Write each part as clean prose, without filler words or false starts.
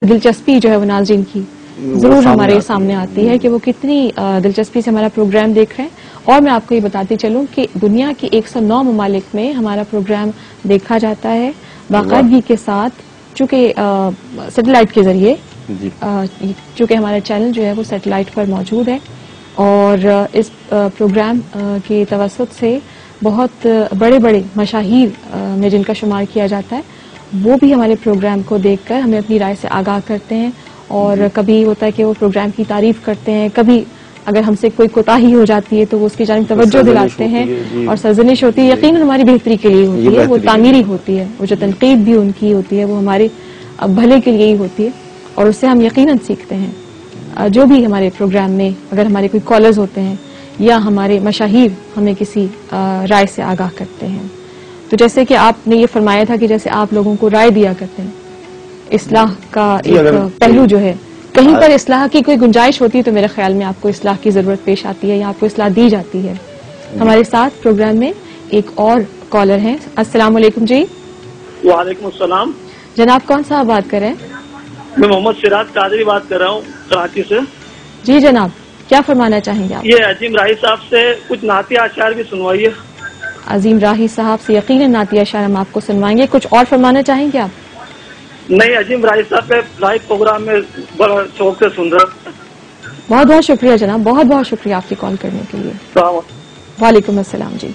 دلچسپی جو ہے وہ ناظرین کی ضرور ہمارے سامنے آتی ہے کہ وہ کتنی دلچسپی سے ہمارا پروگرام دیکھ رہے ہیں. اور میں آپ کو یہ بتاتی چلوں کہ دنیا کے 109 ممالک میں ہمارا پروگرام دیکھا جاتا ہے باقاعدگی کے ساتھ، چونکہ سیٹلائٹ کے ذریعے، چونکہ ہمارا چینل جو ہے وہ سیٹلائٹ پر موجود ہے، اور اس پروگرام کی توسط سے بہت بڑے بڑے مشاہیر میں جن کا شمار کیا جاتا ہے وہ بھی ہمارے پروگرام کو دیکھ کر ہمیں اپنی رائے سے آگاہ کرتے ہیں. اور کبھی ہوتا ہے کہ وہ پروگرام کی تعریف کرتے ہیں، کبھی اگر ہم سے کوئی کوتاہی ہو جاتی ہے تو وہ اس کی جانب توجہ دلاتے ہیں، اور سرزنش ہوتی ہے یقیناً ہماری بہتری کے لیے ہوتی ہے، وہ تعمیری ہوتی ہے، وہ جو تنقید بھی ان کی ہوتی ہے وہ ہمارے بھلے کے لیے ہی ہوتی ہے، اور اس سے ہم یقیناً سیکھتے ہیں. جو بھی ہمارے پروگرام میں اگر ہمارے کوئی کالرز ہوتے ہیں یا ہمارے مشاہیر ہمیں کسی رائے سے آگاہ کرتے ہیں، تو جیسے کہ آپ نے یہ فرمایا تھا کہ جیسے آپ لوگوں کو رائے دیا کرتے ہیں، اصلاح کا ایک پہلو جو ہے، کہیں پر اصلاح کی کوئی گنجائش ہوتی ہے تو میرے خیال میں آپ کو اصلاح کی ضرورت پیش آتی ہے یا آپ کو اصلاح دی جاتی ہے. ہمارے ساتھ پروگرام میں ایک اور کالر ہیں. السلام علیکم جی. وعلیکم السلام. جناب کون صاحب بات کر رہے ہیں؟ میں محمد سراج قادری بات کر رہا ہوں کراچی سے. جی جناب، کیا فرمانا چاہیں گے آپ؟ یہ عظیم راہی صاحب سے کچھ نعتیہ اشعار بھی سنوائیے. عظیم راہی صاحب سے یقیناً نعتیہ اشعار ہم آپ کو سنوائیں گے. کچھ اور فرمانا چاہیں گے آپ؟ نہیں، عظیم راہی صاحب کے لائیو پروگرام میں بڑا شوق سے سن رہا ہوں. بہت بہت شکریہ جناب، بہت بہت شکریہ آپ کی کال کرنے کے لیے. وعلیکم السلام جی.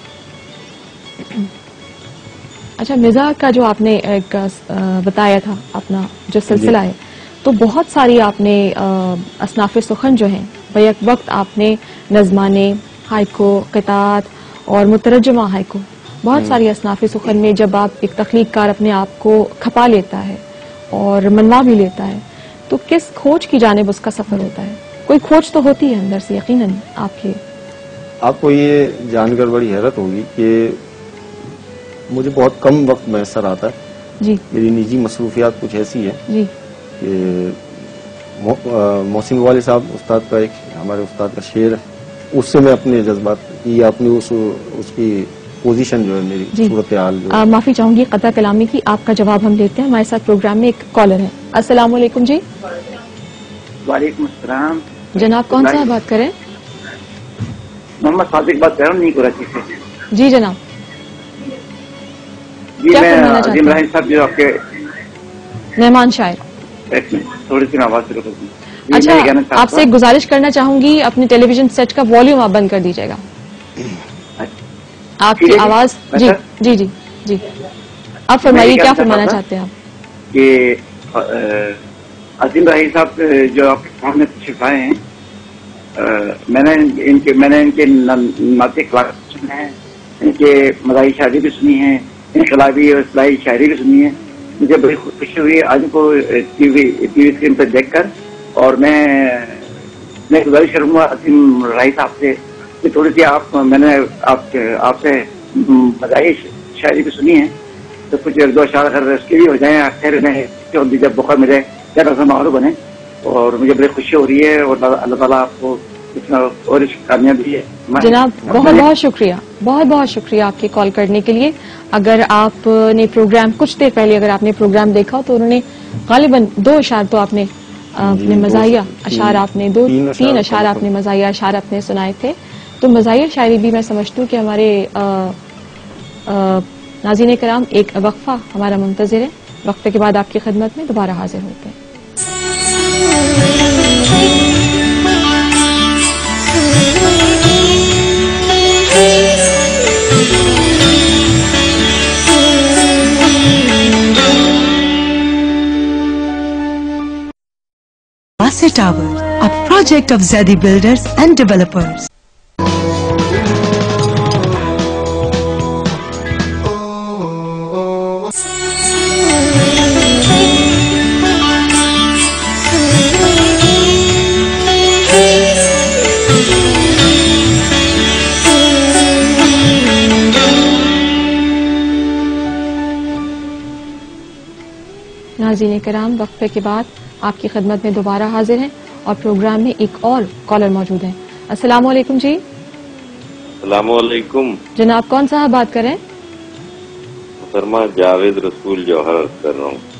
اچھا، مزاح کا جو آپ نے ایک بتایا تھا اپنا جو سلسلہ ہے، تو بہت ساری آپ نے اصناف سخن جو ہیں بیک وقت آپ نے نظمانے، ہائیکو، قطعات اور مترجمہ ہائیکو، بہت ساری اصناف سخن میں جب آپ ایک تخلیق کار اپنے آپ کو کھپا لیتا ہے اور منوا بھی لیتا ہے تو کس کھوج کی جانب اس کا سفر ہوتا ہے؟ کوئی کھوج تو ہوتی ہے اندر سے یقیناً آپ کے. آپ کو یہ جان کر بڑی حیرت ہوگی کہ مجھے بہت کم وقت میسر آتا ہے. جی. میری نجی مصروفیات کچھ ایسی ہے جی. کہ محسن والد صاحب استاد کا ایک ہمارے استاد کا شعر ہے، اس سے میں اپنے جذبات یا اپنی اس کی پوزیشن جو ہے میری صورتحال جو معافی چاہوں گی قطع کلامی کی. آپ کا جواب ہم دیتے ہیں. ہمارے ساتھ پروگرام میں ایک کالر ہے. السلام علیکم جی. وعلیکم السلام. جناب کون سا بات کریں؟ محمد صادق بات کر رہا ہوں نہیں کراچی سے. جی جناب. جی میں عظیم راہی صاحب جو آپ کے مہمان شاعر. تھوڑی سی آواز شروع کر دوں. اچھا، آپ سے ایک گزارش کرنا چاہوں گی، اپنے ٹیلی ویژن سیٹ کا والیوم آپ بند کر دیجیے گا. آپ کی آواز جی جی جی جی آپ فرمائیے کیا فرمانا چاہتے ہیں آپ؟ کہ عظیم راہی صاحب جو آپ کے سامنے تشریف آئے ہیں، میں نے ان کے نعتیہ کلاس سنے ہیں، ان کے مزاحی شاعری بھی سنی ہے، انقلابی اور اصلاحی شاعری بھی سنی ہے. مجھے بڑی خوشی ہوئی آج کو ٹی وی اسکرین پہ دیکھ کر، اور میں گزارش کروں گا عظیم راہی صاحب سے کہ تھوڑی سی میں نے آپ سے مزاحی شاعری بھی سنی ہے تو کچھ ایک دو اشعار اگر اس کے بھی ہو جائیں خیر میں جب موقع ملے یا رسم معروف بنے. اور مجھے بڑی خوشی ہو رہی ہے اور اللہ تعالیٰ آپ کو اور کامیابی ہے. جناب بہت بہت شکریہ، بہت بہت شکریہ آپ کے کال کرنے کے لیے. اگر آپ نے پروگرام کچھ دیر پہلے اگر آپ نے پروگرام دیکھا تو انہوں نے غالباً 2 اشعار تو آپ نے اپنے مزاحیہ اشعار آپ نے 2-3 اشعار آپ نے مزاحیہ اشعار اپنے سنائے تھے. تو مزاحیہ شاعری بھی میں سمجھتی ہوں کہ ہمارے ناظرین کرام ایک وقفہ ہمارا منتظر ہے. وقفے کے بعد آپ کی خدمت میں دوبارہ حاضر ہوتے ہیں. Wasi Tower, a project of Zedi Builders and Developers. ناظرین کرام، وقفے کے بعد آپ کی خدمت میں دوبارہ حاضر ہیں اور پروگرام میں ایک اور کالر موجود ہیں. السلام علیکم جی. السلام علیکم. جناب کون صاحب بات کر رہیں؟ محترمہ جاوید رسول جوہر کر رہا ہوں.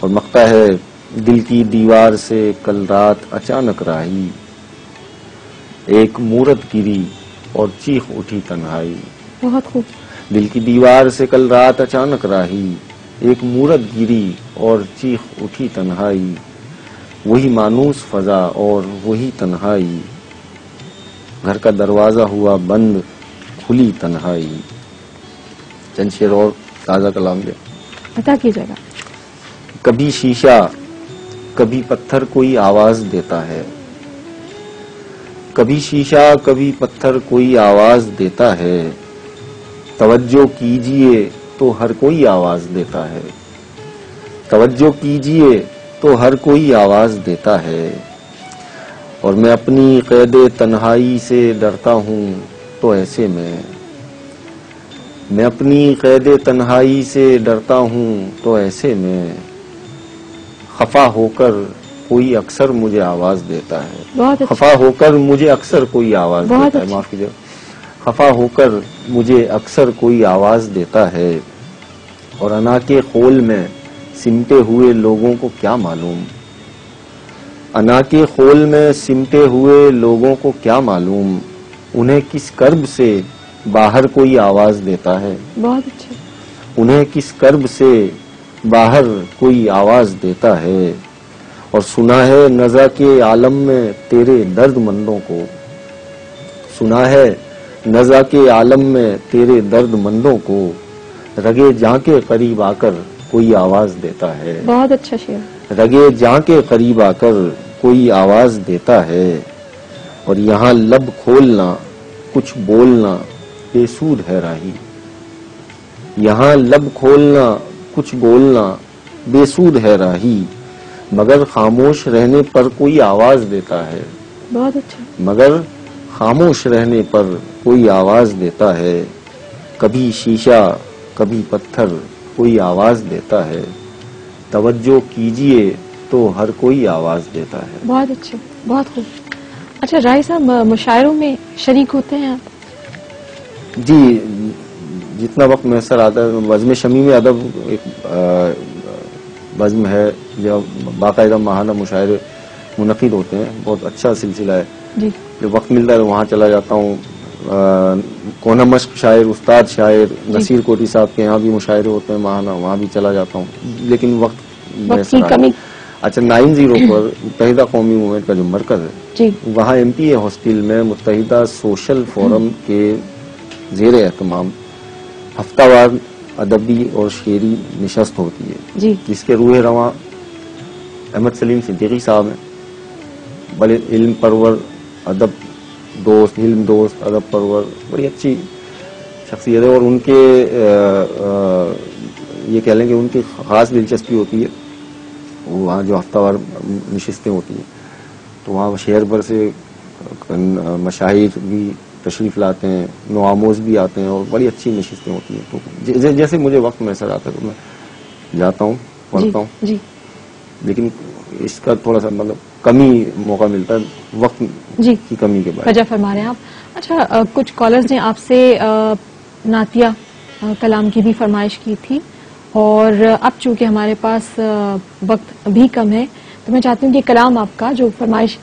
اور مقطع ہے دل کی دیوار سے کل رات اچانک راہی، ایک مورت گری اور چیخ اٹھی تنہائی. بہت خوب. دل کی دیوار سے کل رات اچانک راہی، ایک مورت گری اور چیخ اٹھی تنہائی، وہی مانوس فضا اور وہی تنہائی، گھر کا دروازہ ہوا بند کھلی تنہائی. چند شعر اور تازہ کلام دے عطا کیجیے گا. کبھی شیشہ کبھی پتھر کوئی آواز دیتا ہے، کبھی شیشہ کبھی پتھر کوئی آواز دیتا ہے، توجہ کیجئے تو ہر کوئی آواز دیتا ہے، توجہ کیجئے تو ہر کوئی آواز دیتا ہے. اور میں اپنی قید تنہائی سے ڈرتا ہوں تو ایسے میں اپنی قید تنہائی سے ڈرتا ہوں تو ایسے میں خفا ہو کر کوئی اکثر مجھے آواز دیتا ہے. بہت اچھا. خفا ہو کر مجھے اکثر کوئی آواز دیتا ہے. معاف کیجیے. خفا ہو کر مجھے اکثر کوئی آواز دیتا ہے، اور انا کے خول میں سمٹے ہوئے لوگوں کو کیا معلوم، انا کے خول میں سمٹے ہوئے لوگوں کو کیا معلوم، انہیں کس کرب سے باہر کوئی آواز دیتا ہے. بہت اچھا. انہیں کس کرب سے باہر کوئی آواز دیتا ہے. اور سنا ہے نزا کے عالم میں تیرے درد مندوں کو، سنا ہے نزا کے عالم میں تیرے درد مندوں کو، رگے جاں کے قریب آ کر کوئی آواز دیتا ہے. بہت اچھا شعر. رگے جاں کے قریب آ کر کوئی آواز دیتا ہے. اور یہاں لب کھولنا کچھ بولنا بے سود ہے راہی، یہاں لب کھولنا کچھ بولنا بے سود ہے راہی، مگر خاموش رہنے پر کوئی آواز دیتا ہے. بہت اچھا. مگر خاموش رہنے پر کوئی آواز دیتا ہے. کبھی شیشہ کبھی پتھر کوئی آواز دیتا ہے، توجہ کیجئے تو ہر کوئی آواز دیتا ہے. بہت اچھا. بہت خوب. اچھا راہی صاحب، مشاعروں میں شریک ہوتے ہیں آپ؟ جی، جتنا وقت میسر آتا ہے. بزم شمیم ادب ایک بزم ہے جو باقاعدہ ماہانہ مشاعرے منعقد ہوتے ہیں، بہت اچھا سلسلہ ہے. جی. جب وقت ملتا ہے وہاں چلا جاتا ہوں. کونا مشق شاعر استاد شاعر نصیر کوٹی صاحب کے یہاں بھی مشاعرے ہوتے ہیں ماہانہ، وہاں بھی چلا جاتا ہوں. لیکن وقت کی کمی. اچھا 90 پر متحدہ قومی موومنٹ کا جو مرکز ہے جی، وہاں MPA ہاسٹل میں متحدہ سوشل فورم کے زیر اہتمام ہفتہ وار ادبی اور شعری نشست ہوتی ہے جی، جس کے روح رواں احمد سلیم صدیقی صاحب ہیں. بڑے علم پرور، ادب دوست، علم دوست، ادب پرور، بڑی اچھی شخصیت ہے. اور ان کے یہ کہہ لیں کہ ان کی خاص دلچسپی ہوتی ہے وہاں جو ہفتہ وار نشستیں ہوتی ہیں، تو وہاں شہر بھر سے مشاہیر بھی تشریف لاتے ہیں، نوآموز بھی آتے ہیں، اور بڑی اچھی نشستیں ہوتی ہیں. تو جیسے مجھے وقت میسر آتا ہے تو میں جاتا ہوں، پڑھتا ہوں. جی. لیکن اس کا تھوڑا سا مطلب کمی موقع ملتا ہے وقت جی کی کمی کے بعد. وجہ فرما رہے ہیں آپ. اچھا، کچھ کالرز نے آپ سے نعتیہ کلام کی بھی فرمائش کی تھی، اور اب چونکہ ہمارے پاس وقت بھی کم ہے تو میں چاہتی ہوں کہ کلام آپ کا جو فرمائش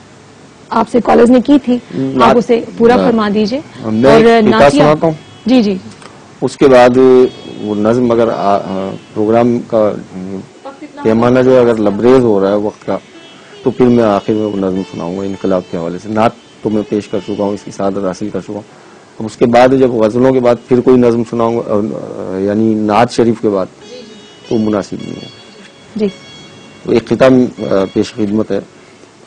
آپ سے کالرز نے کی تھی آپ اسے پورا فرما دیجئے. اور نعتیہ جی جی اس کے بعد وہ نظم، اگر پروگرام کا پیمانہ جو ہے اگر لبریز ہو رہا ہے وقت کا، تو پھر میں آخر میں وہ نظم سناؤں گا انقلاب کے حوالے سے. نعت تو میں پیش کر چکا ہوں، اس کی سعادت حاصل کر چکا ہوں. اب اس کے بعد جب غزلوں کے بعد پھر کوئی نظم سناؤں گا، یعنی نعت شریف کے بعد، تو مناسب نہیں ہے. جی. تو ایک خطاب پیش خدمت ہے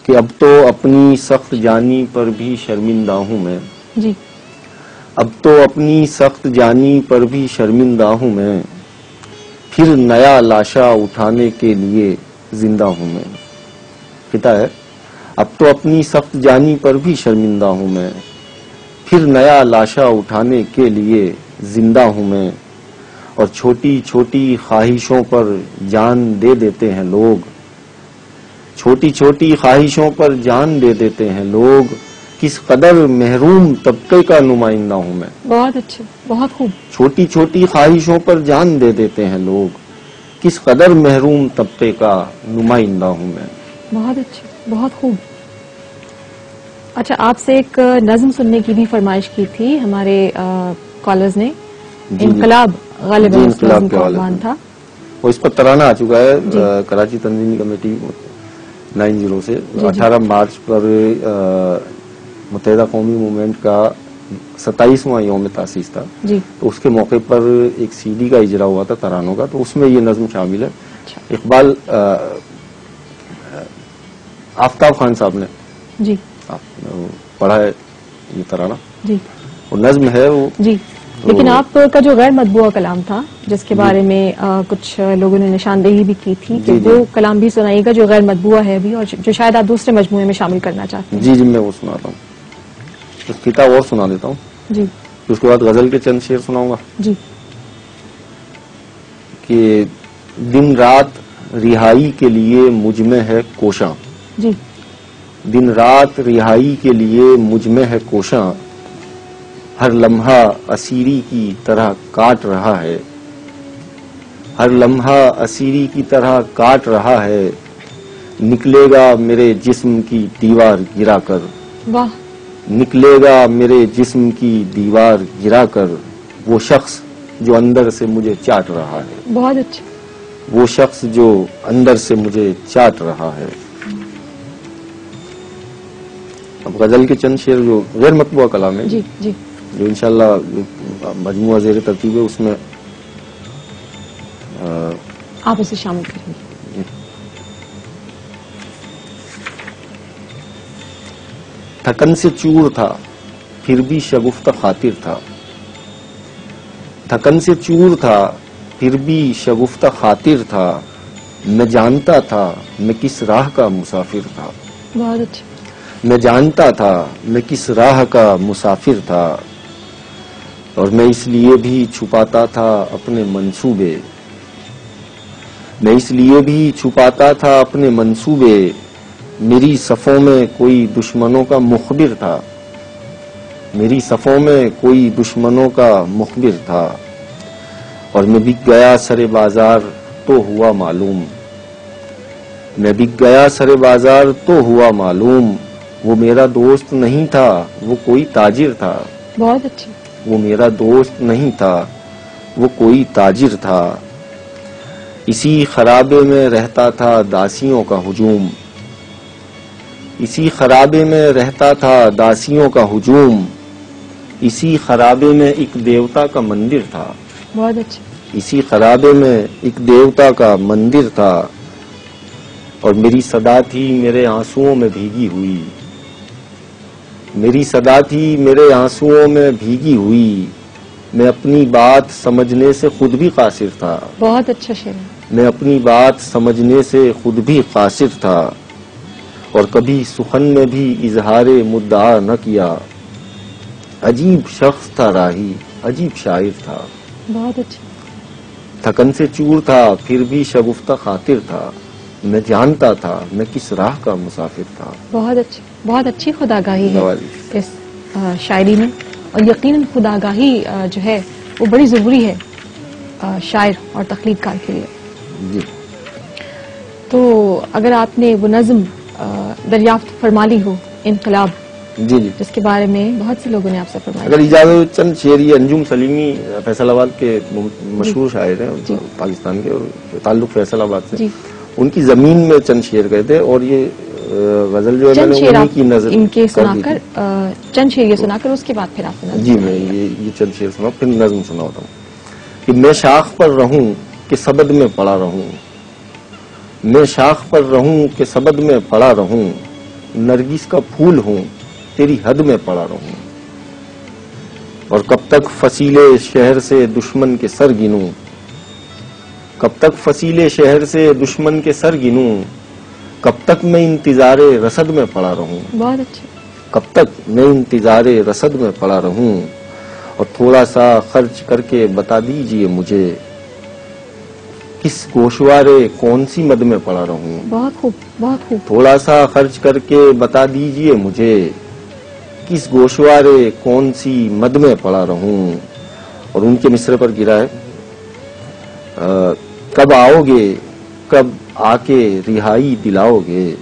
کہ اب تو اپنی سخت جانی پر بھی شرمندہ ہوں میں. جی. اب تو اپنی سخت جانی پر بھی شرمندہ ہوں میں، پھر نیا لاشا اٹھانے کے لیے زندہ ہوں میں. خطا ہے اب تو اپنی سخت جانی پر بھی شرمندہ ہوں میں، پھر نیا لاشا اٹھانے کے لیے زندہ ہوں میں. اور چھوٹی چھوٹی خواہشوں پر جان دے دیتے ہیں لوگ، چھوٹی چھوٹی خواہشوں پر جان دے دیتے ہیں لوگ، کس قدر محروم طبقے کا نمائندہ ہوں میں. بہت اچھا، بہت خوب. چھوٹی چھوٹی خواہشوں پر جان دے دیتے ہیں لوگ، کس قدر محروم طبقے کا نمائندہ ہوں میں. بہت اچھا، بہت خوب. اچھا، آپ سے ایک نظم سننے کی بھی فرمائش کی تھی ہمارے کالرز نے. انقلاب غالباً اس نظم کا عنوان تھا. وہ اس پر ترانہ آ چکا ہے کراچی تنظیمی کمیٹی 90 سے. 18 مارچ پر متحدہ قومی موومنٹ کا 27واں یوم تاسیس تھا. تو اس کے موقع پر ایک سی ڈی کا اجرا ہوا تھا ترانوں کا، تو اس میں یہ نظم شامل ہے. اقبال آفتاب خان صاحب نے پڑھا ہے یہ ترانہ. وہ نظم ہے وہ. لیکن آپ کا جو غیر مطبوعہ کلام تھا جس کے بارے میں کچھ لوگوں نے نشاندہی بھی کی تھی کہ وہ کلام بھی سنائیے گا جو غیر مطبوعہ ہے بھی اور جو شاید آپ دوسرے مجموعے میں شامل کرنا چاہتے ہیں. جی میں وہ سناتا ہوں. اس کتاب اور سنا دیتا ہوں. اس کے بعد غزل کے چند شعر سناؤں گا. کہ دن رات رہائی کے لیے مجھ میں ہے کوشاں. دن رات رہائی کے لیے مجھ میں ہے کوشاں، ہر لمحہ اسیری کی طرح کاٹ رہا ہے. ہر لمحہ اسیری کی طرح کاٹ رہا ہے، نکلے گا میرے جسم کی دیوار گرا کر. نکلے گا میرے جسم کی دیوار گرا کر، وہ شخص جو اندر سے مجھے چاٹ رہا ہے. بہت اچھا. وہ شخص جو اندر سے مجھے چاٹ رہا ہے. اب غزل کے چند شعر جو غیر مطبوعہ کلام ہے جو انشاءاللہ مجموعہ زیر ترتیب ہے، اس میں آپ اسے شامل کریں گے. تھکن سے چور تھا پھر بھی شگفتہ خاطر تھا. تھکن سے چور تھا پھر بھی شگفتہ خاطر تھا، میں جانتا تھا میں کس راہ کا مسافر تھا. بہت اچھا. میں جانتا تھا میں کس راہ کا مسافر تھا، اور میں اس لیے بھی چھپاتا تھا اپنے منصوبے. میں اس لیے بھی چھپاتا تھا اپنے منصوبے، میری صفوں میں کوئی دشمنوں کا مخبر تھا. میری صفوں میں کوئی دشمنوں کا مخبر تھا، اور میں بک گیا سر بازار تو ہوا معلوم. میں بک گیا سر بازار تو ہوا معلوم، وہ میرا دوست نہیں تھا وہ کوئی تاجر تھا. بہت اچھا. وہ میرا دوست نہیں تھا وہ کوئی تاجر تھا. اسی خرابے میں رہتا تھا داسیوں کا ہجوم. اسی خرابے میں رہتا تھا داسیوں کا ہجوم، اسی خرابے میں ایک دیوتا کا مندر تھا. بہت اچھا. اسی خرابے میں ایک دیوتا کا مندر تھا، اور میری صدا تھی میرے آنسوؤں میں بھیگی ہوئی. میری صدا تھی میرے آنسوؤں میں بھیگی ہوئی، میں اپنی بات سمجھنے سے خود بھی قاصر تھا. بہت اچھا شعر ہے. میں اپنی بات سمجھنے سے خود بھی قاصر تھا، اور کبھی سخن میں بھی اظہار مدعا نہ کیا. عجیب شخص تھا راہی، عجیب شاعر تھا. بہت اچھا. تھکن سے چور تھا پھر بھی شگفتہ خاطر تھا، میں جانتا تھا میں کس راہ کا مسافر تھا. بہت اچھی، بہت اچھی خودآگاہی ہے اس شاعری میں، اور یقیناً خودآگاہی جو ہے وہ بڑی ضروری ہے شاعر اور تخلیق کار کے لیے. جی. تو اگر آپ نے وہ نظم دریافت فرما لی ہو انقلاب، جی جس کے بارے میں بہت سے لوگوں نے آپ سے فرمایا، اگر اجازت چند شعر، یہ انجم سلیمی فیصل آباد کے مشہور شاعر ہیں پاکستان کے، اور تعلق فیصل آباد سے، ان کی زمین میں چند شعر گئے تھے، اور یہ غزل جو ہے انہی کی نظر ان کے سنا کر چند شعر یہ سنا کر اس کے بعد پھر آپ نے جی میں یہ چند شعر سنا پھر نظم سنا ہوتا ہوں. کہ میں شاخ پر رہوں کہ سبد میں پڑا رہوں. میں شاخ پر رہوں کہ سبد میں پڑا رہوں، نرگس کا پھول ہوں تیری حد میں پڑا رہوں. اور کب تک فصیلے شہر سے دشمن کے سر گنوں. کب تک فصیلے شہر سے دشمن کے سر گنوں، کب تک میں انتظار رسد میں پڑا رہوں. بہت اچھا. کب تک میں انتظار رسد میں پڑا رہوں، اور تھوڑا سا خرچ کر کے بتا دیجئے مجھے، کس گوشوارے کون سی مد میں پڑا رہوں. بہت خوب، بہت خوب. تھوڑا سا خرچ کر کے بتا دیجئے مجھے، کس گوشوارے کون سی مد میں پڑا رہوں. اور ان کے مصرے پر گرا ہے کب آؤ گے، کب آ کے رہائی دلاؤ گے،